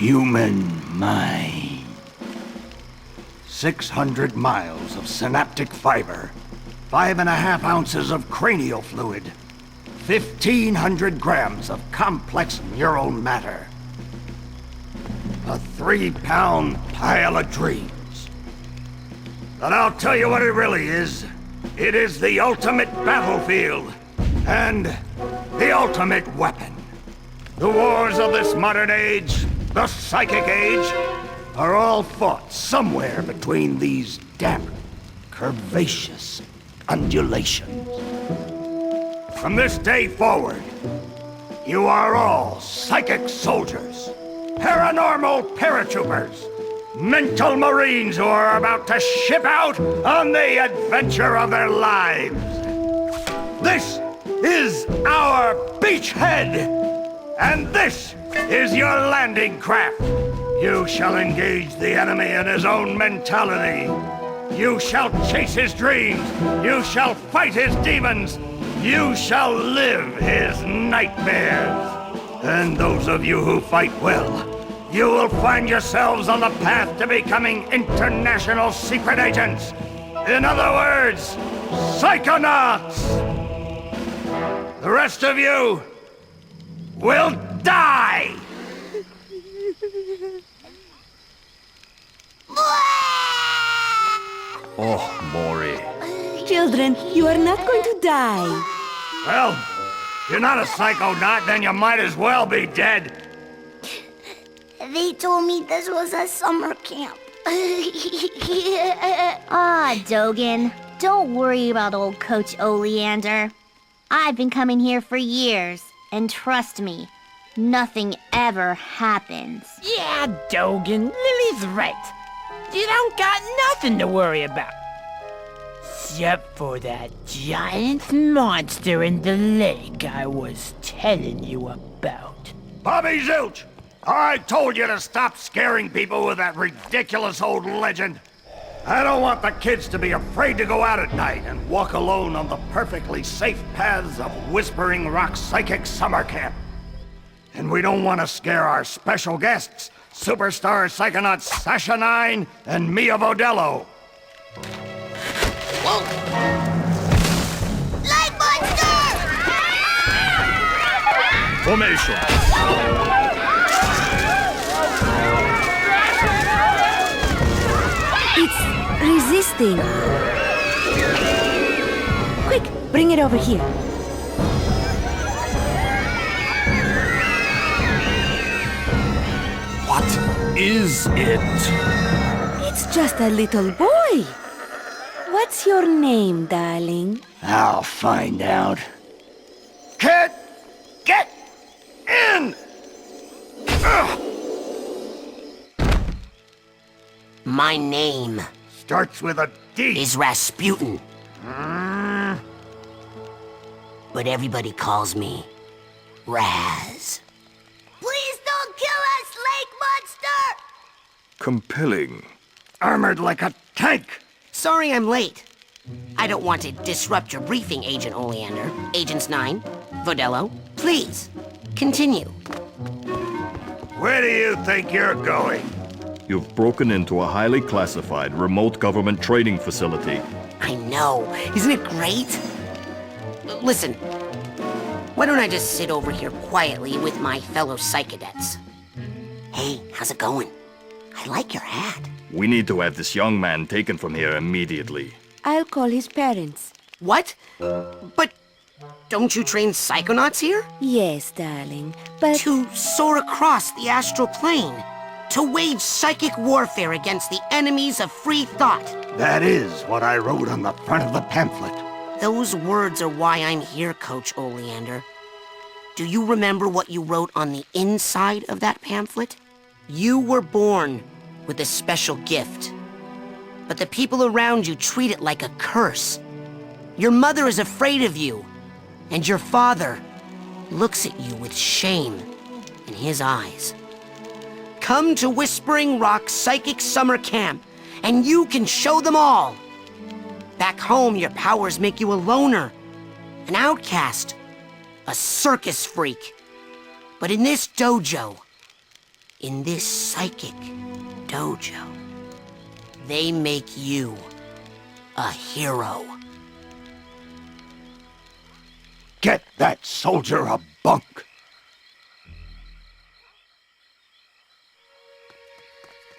human mind. 600 miles of synaptic fiber, 5.5 ounces of cranial fluid, 1,500 grams of complex neural matter. A 3-pound pile of dreams. But I'll tell you what it really is. It is the ultimate battlefield, and the ultimate weapon. The wars of this modern age, the psychic age, are all fought somewhere between these damp, curvaceous undulations. From this day forward, you are all psychic soldiers, paranormal paratroopers, mental marines who are about to ship out on the adventure of their lives. This is our beachhead, and this is your landing craft. You shall engage the enemy in his own mentality. You shall chase his dreams. You shall fight his demons. You shall live his nightmares. And those of you who fight well, you will find yourselves on the path to becoming international secret agents. In other words, Psychonauts. The rest of you will die! Oh, Maury. Children, you are not going to die. Well, if you're not a psychonaut, then you might as well be dead. They told me this was a summer camp. Ah, Dogen. Don't worry about old Coach Oleander. I've been coming here for years, and trust me, nothing ever happens. Yeah, Dogen, Lily's right. You don't got nothing to worry about. Except for that giant monster in the lake I was telling you about. Bobby Zilch! I told you to stop scaring people with that ridiculous old legend. I don't want the kids to be afraid to go out at night and walk alone on the perfectly safe paths of Whispering Rock Psychic Summer Camp. And we don't want to scare our special guests, superstar psychonauts Sasha 9 and Mia Vodello. Whoa! Light monster! Formation. It's resisting. Quick, bring it over here. What is it? It's just a little boy. What's your name, darling? I'll find out. Kid, get in! Ugh. My name Starts with a D. is Rasputin. But everybody calls me Raz. Please don't kill us, lake monster! Compelling. Armored like a tank. Sorry I'm late. I don't want to disrupt your briefing, Agent Oleander. Agents 9, Vodello, please, continue. Where do you think you're going? You've broken into a highly classified remote government training facility. I know. Isn't it great? Listen, why don't I just sit over here quietly with my fellow psychedets? Hey, how's it going? I like your hat. We need to have this young man taken from here immediately. I'll call his parents. What? But don't you train psychonauts here? Yes, darling, but... To soar across the astral plane. To wage psychic warfare against the enemies of free thought. That is what I wrote on the front of the pamphlet. Those words are why I'm here, Coach Oleander. Do you remember what you wrote on the inside of that pamphlet? You were born with a special gift. But the people around you treat it like a curse. Your mother is afraid of you. And your father looks at you with shame in his eyes. Come to Whispering Rock Psychic Summer Camp, and you can show them all. Back home, your powers make you a loner, an outcast, a circus freak. But in this dojo, in this psychic dojo, they make you a hero. Get that soldier a bunk.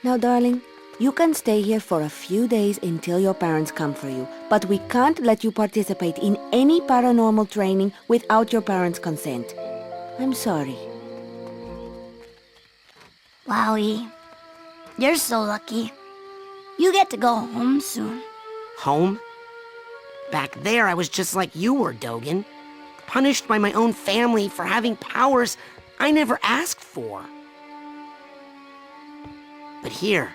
Now, darling, you can stay here for a few days until your parents come for you, but we can't let you participate in any paranormal training without your parents' consent. I'm sorry. Wowie, you're so lucky. You get to go home soon. Home? Back there, I was just like you were, Dogen. Punished by my own family for having powers I never asked for. But here,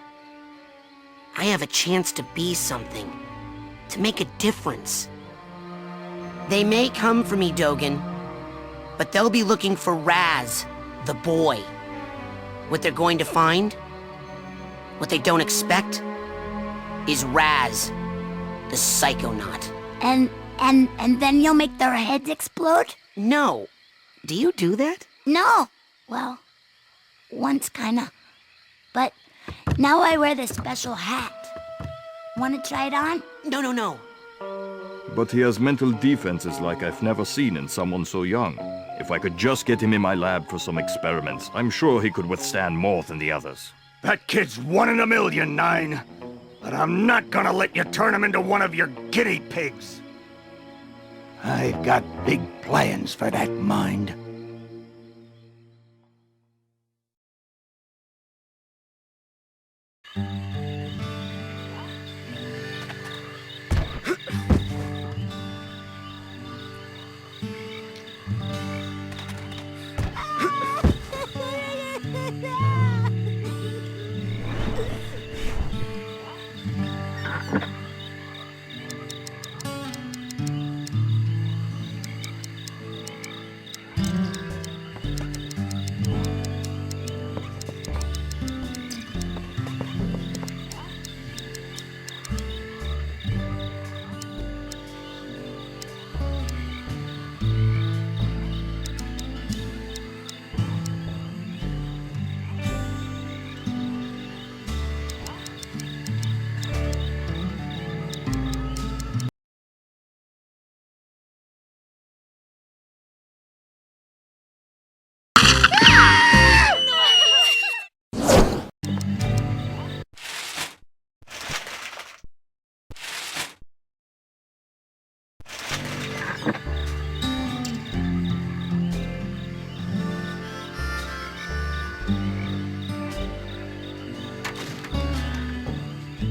I have a chance to be something, to make a difference. They may come for me, Dogen, but they'll be looking for Raz, the boy. What they're going to find, what they don't expect, is Raz, the Psychonaut. And then you'll make their heads explode? No. Do you do that? No. Well, once kinda. But now I wear this special hat. Wanna try it on? No. But he has mental defenses like I've never seen in someone so young. If I could just get him in my lab for some experiments, I'm sure he could withstand more than the others. That kid's 1 in a million, Nine. But I'm not gonna let you turn him into one of your guinea pigs. I've got big plans for that mind.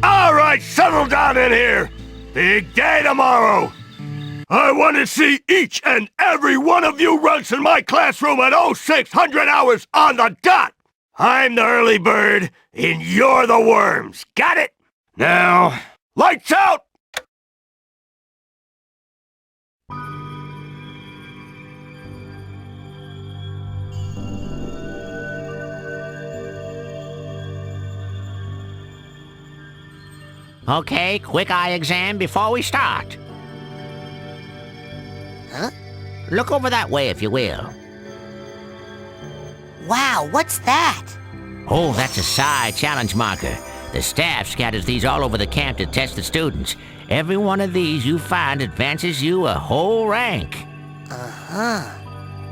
All right, settle down in here. Big day tomorrow. I want to see each and every one of you runts in my classroom at 0600 hours on the dot. I'm the early bird, and you're the worms. Got it? Now, lights out! Okay, quick eye exam before we start. Huh? Look over that way, if you will. Wow, what's that? Oh, that's a psi challenge marker. The staff scatters these all over the camp to test the students. Every one of these you find advances you a whole rank. Uh-huh.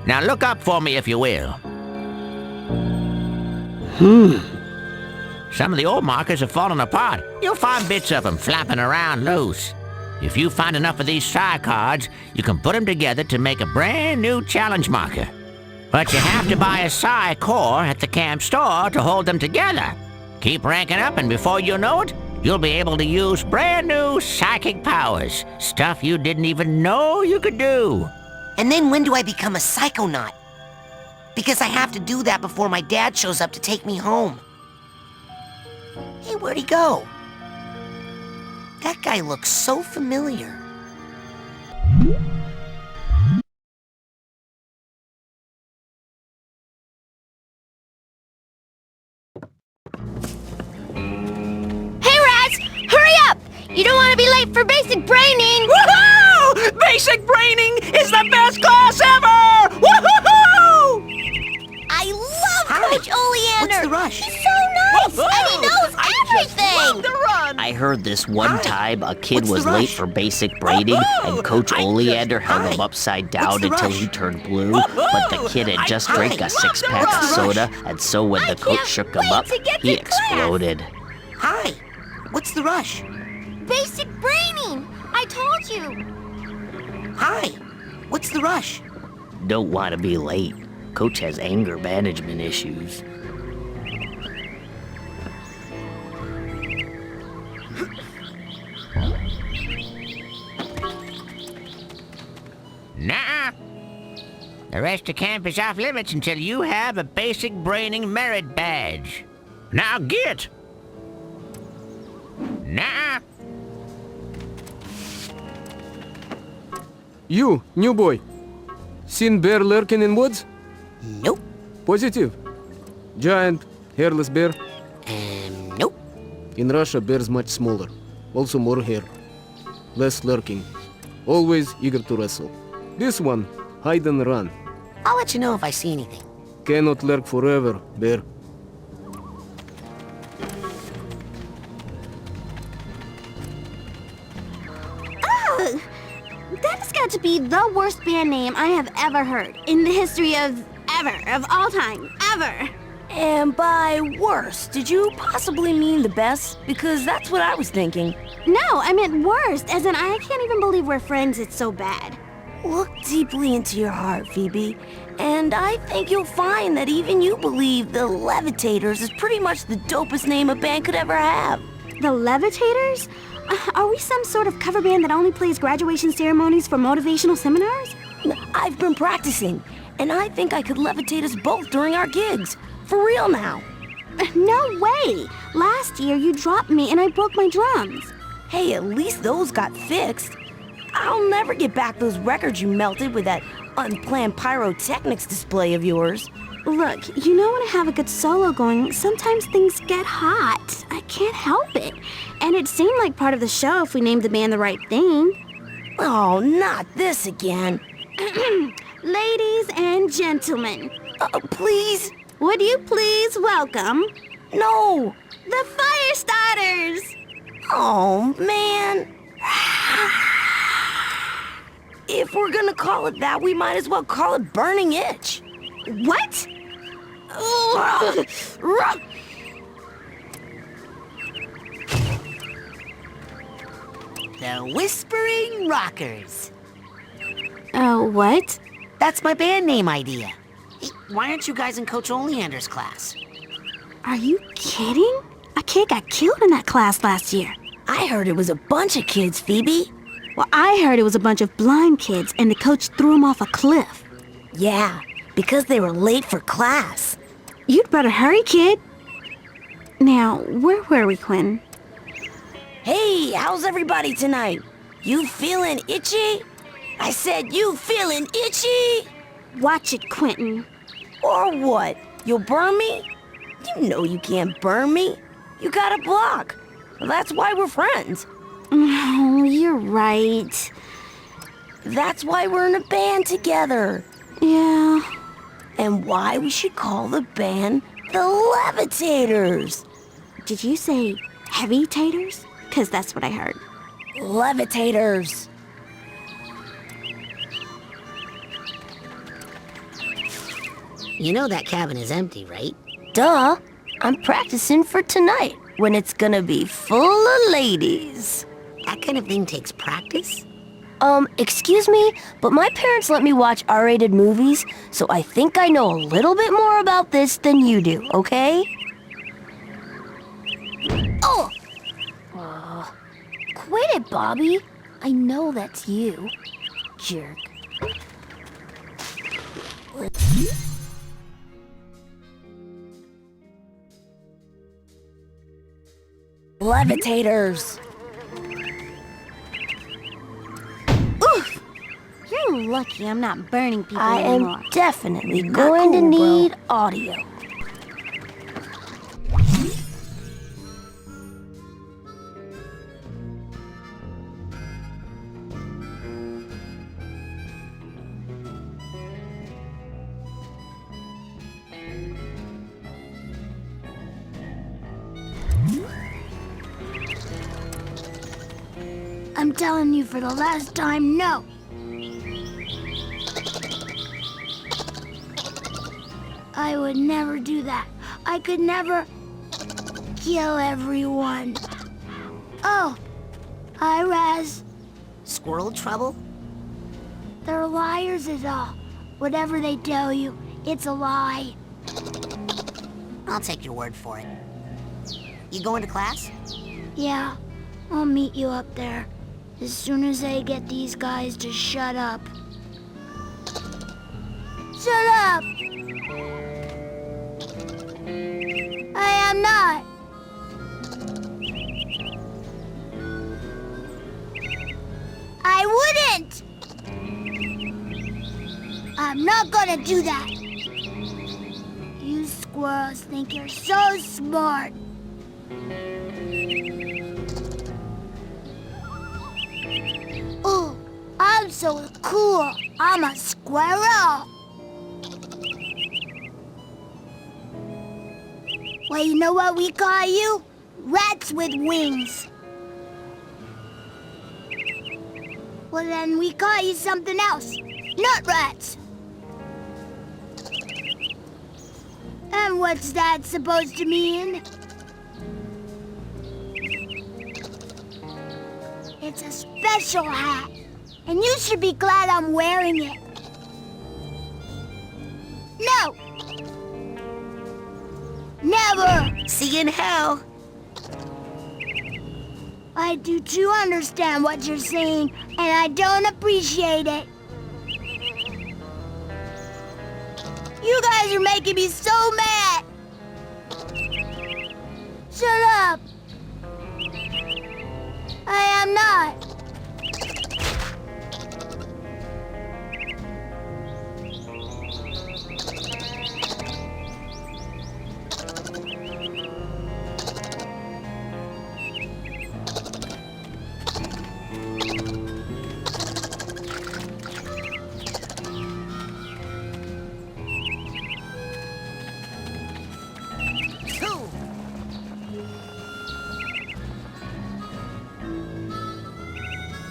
Now look up for me, if you will. Some of the old markers have fallen apart. You'll find bits of them flapping around loose. If you find enough of these psi cards, you can put them together to make a brand new challenge marker. But you have to buy a psi core at the camp store to hold them together. Keep ranking up, and before you know it, you'll be able to use brand new psychic powers. Stuff you didn't even know you could do. And then when do I become a psychonaut? Because I have to do that before my dad shows up to take me home. Hey, where'd he go? That guy looks so familiar. Hey, Raz! Hurry up! You don't want to be late for basic braining! Woohoo! Basic braining is the best class ever! Woohoo! I love Coach Oleander! What's the heard this one time a kid What's the was late rush? for basic braiding, and Coach I Oleander held Hi. him upside What's down the until rush? he turned blue, but the kid had just drank a six-pack of soda, and so when the coach can't shook him wait up, to get he to class. exploded. Hi. What's the rush? Basic braining! I told you! Hi. What's the rush? Don't want to be late. Coach has anger management issues. Nuh-uh. The rest of camp is off limits until you have a basic braining merit badge. Now get! Nuh-uh. You, new boy. Seen bear lurking in woods? Nope. Positive. Giant, hairless bear. Nope. In Russia, bears much smaller. Also more hair. Less lurking. Always eager to wrestle. This one, hide and run. I'll let you know if I see anything. Cannot lurk forever, bear. Ugh! That has got to be the worst band name I have ever heard in the history of all time, ever. And by worst, did you possibly mean the best? Because that's what I was thinking. No, I meant worst, as in I can't even believe we're friends, it's so bad. Look deeply into your heart, Phoebe, and I think you'll find that even you believe the Levitators is pretty much the dopest name a band could ever have. The Levitators? Are we some sort of cover band that only plays graduation ceremonies for motivational seminars? I've been practicing, and I think I could levitate us both during our gigs. For real now. No way! Last year you dropped me and I broke my drums. Hey, at least those got fixed. I'll never get back those records you melted with that unplanned pyrotechnics display of yours. Look, you know when I have a good solo going, sometimes things get hot. I can't help it. And it seemed like part of the show if we named the band the right thing. Oh, not this again. Ladies and gentlemen, Please? would you please welcome No. the Fire Starters? Oh, man. If we're gonna call it that, we might as well call it Burning Itch. What? The Whispering Rockers. Oh, what? That's my band name idea. Hey, why aren't you guys in Coach Oleander's class? Are you kidding? A kid got killed in that class last year. I heard it was a bunch of kids, Phoebe. Well, I heard it was a bunch of blind kids and the coach threw them off a cliff. Yeah, because they were late for class. You'd better hurry, kid. Now, where were we, Quentin? Hey, how's everybody tonight? You feeling itchy? I said you feeling itchy? Watch it, Quentin. Or what? You'll burn me? You know you can't burn me. You got a block. That's why we're friends. Oh, you're right. That's why we're in a band together. Yeah. And why we should call the band the Levitators. Did you say heavy taters? 'Cause that's what I heard. Levitators. You know that cabin is empty, right? Duh. I'm practicing for tonight when it's gonna be full of ladies. That kind of thing takes practice? Excuse me, but my parents let me watch R-rated movies, so I think I know a little bit more about this than you do, okay? Oh! Quit it, Bobby. I know that's you. Jerk. Levitators. Oof! You're lucky I'm not burning people I anymore. am definitely Not going to cool, bro. need audio. I'm telling you for the last time, no. I would never do that. I could never kill everyone. Oh, hi, Raz. Squirrel trouble? They're liars is all. Whatever they tell you, it's a lie. I'll take your word for it. You going to class? Yeah, I'll meet you up there. As soon as I get these guys to shut up. Shut up! I am not. I wouldn't! I'm not gonna do that. You squirrels think you're so smart. Ooh, I'm so cool. I'm a squirrel. Well, you know what we call you? Rats with wings. Well, then we call you something else. Nut rats. And what's that supposed to mean? It's a special hat. And you should be glad I'm wearing it. No! Never! See you in hell. I do too understand what you're saying, and I don't appreciate it. You guys are making me so mad! Shut up! I am not.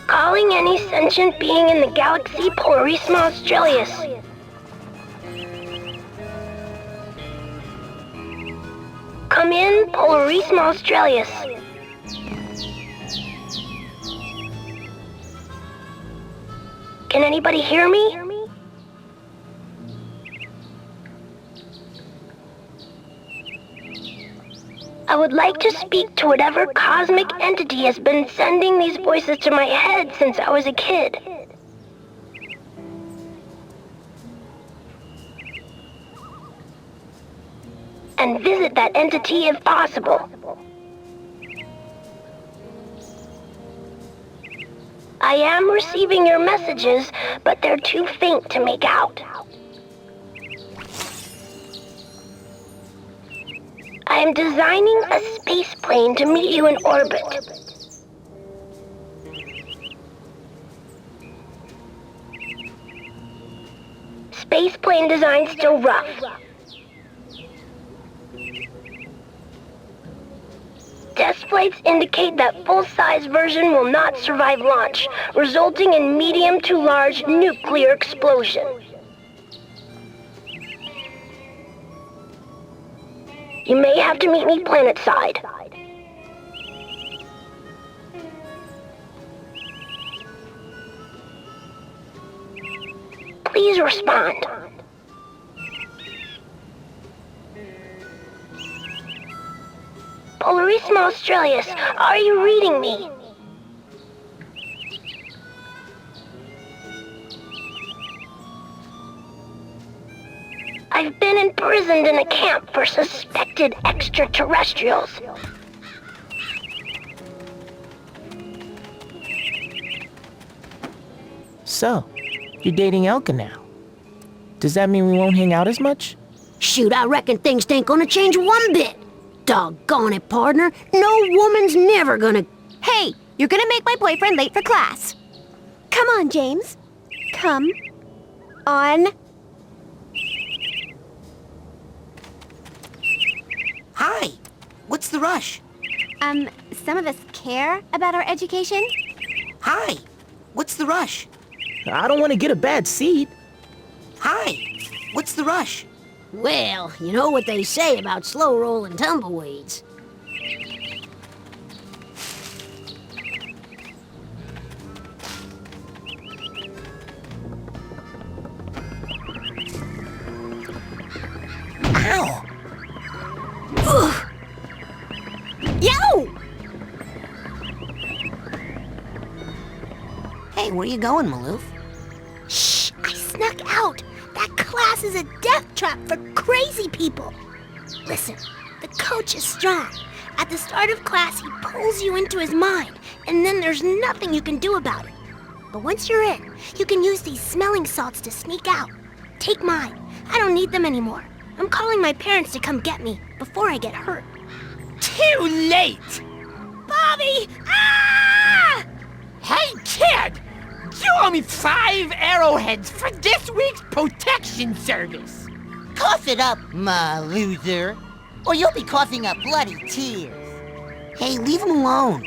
Calling any sentient being in the galaxy Polarisma Australis. Come in, Polarisma Australis. Can anybody hear me? I would like to speak to whatever cosmic entity has been sending these voices to my head since I was a kid. And visit that entity if possible. I am receiving your messages, but they're too faint to make out. I am designing a space plane to meet you in orbit. Space plane design still rough. Test flights indicate that full-size version will not survive launch, resulting in medium to large nuclear explosion. You may have to meet me planetside. Please respond. Polarisma Australis, are you reading me? I've been imprisoned in a camp for suspected extraterrestrials. So, you're dating Elka now. Does that mean we won't hang out as much? Shoot, I reckon things ain't gonna change one bit. Doggone it, partner. No woman's never gonna... Hey, you're gonna make my boyfriend late for class. Come on, James. Come on. Hi. What's the rush? Some of us care about our education. Hi. What's the rush? I don't want to get a bad seat. Hi. What's the rush? Well, you know what they say about slow-rolling tumbleweeds. Ow! Ugh. Yo! Hey, where you going, Maloof? Shh! I snuck out. That class is a death trap for crazy people. Listen, the coach is strong. At the start of class, he pulls you into his mind, and then there's nothing you can do about it. But once you're in, you can use these smelling salts to sneak out. Take mine. I don't need them anymore. I'm calling my parents to come get me before I get hurt. Too late! Bobby! Ah! Hey, kid! You owe me 5 arrowheads for this week's protection service. Cough it up, my loser, or you'll be coughing up bloody tears. Hey, leave him alone.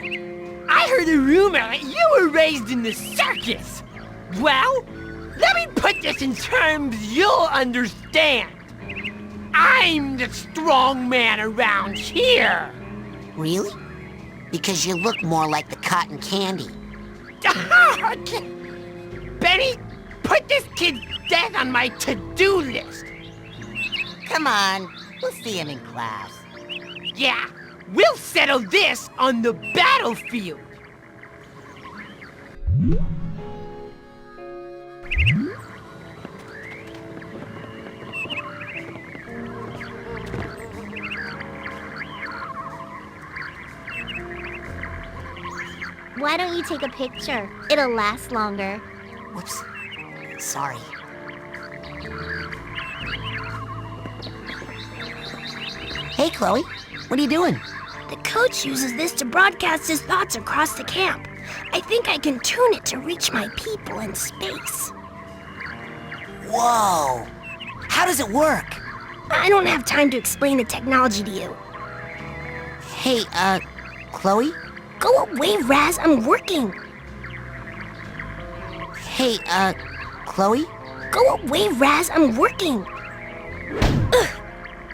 I heard a rumor that you were raised in the circus. Well, let me put this in terms you'll understand. I'm the strong man around here. Really? Because you look more like the cotton candy. Benny, put this kid's death on my to-do list. Come on, we'll see him in class. Yeah, we'll settle this on the battlefield. Why don't you take a picture? It'll last longer. Whoops. Sorry. Hey, Chloe. What are you doing? The coach uses this to broadcast his thoughts across the camp. I think I can tune it to reach my people in space. Whoa! How does it work? I don't have time to explain the technology to you. Hey, Chloe? Go away, Raz. I'm working. Hey, Chloe? Go away, Raz. I'm working. Ugh.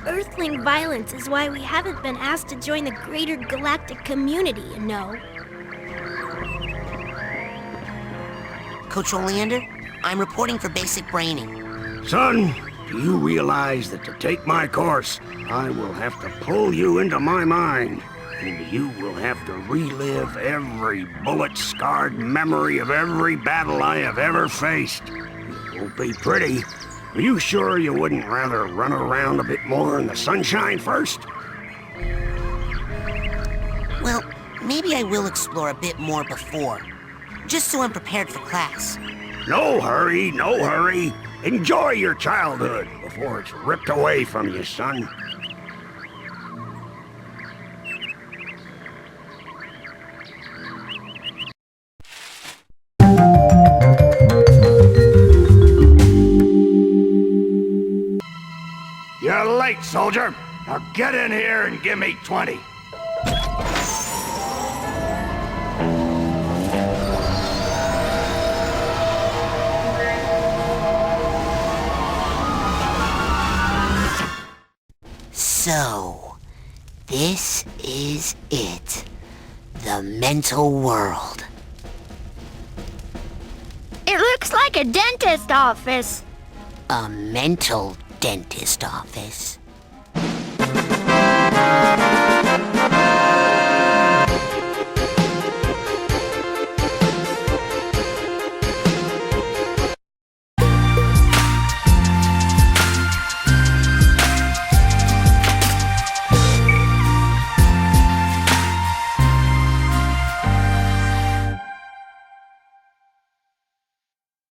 Earthling violence is why we haven't been asked to join the greater galactic community, you know. Coach Oleander, I'm reporting for basic braining. Son, do you realize that to take my course, I will have to pull you into my mind? And you will have to relive every bullet-scarred memory of every battle I have ever faced. It won't be pretty. Are you sure you wouldn't rather run around a bit more in the sunshine first? Well, maybe I will explore a bit more before, just so I'm prepared for class. No hurry, no hurry. Enjoy your childhood before it's ripped away from you, son. You're late, soldier. Now get in here and give me 20. So, this is it. The mental world. It looks like a dentist office. A mental dentist office.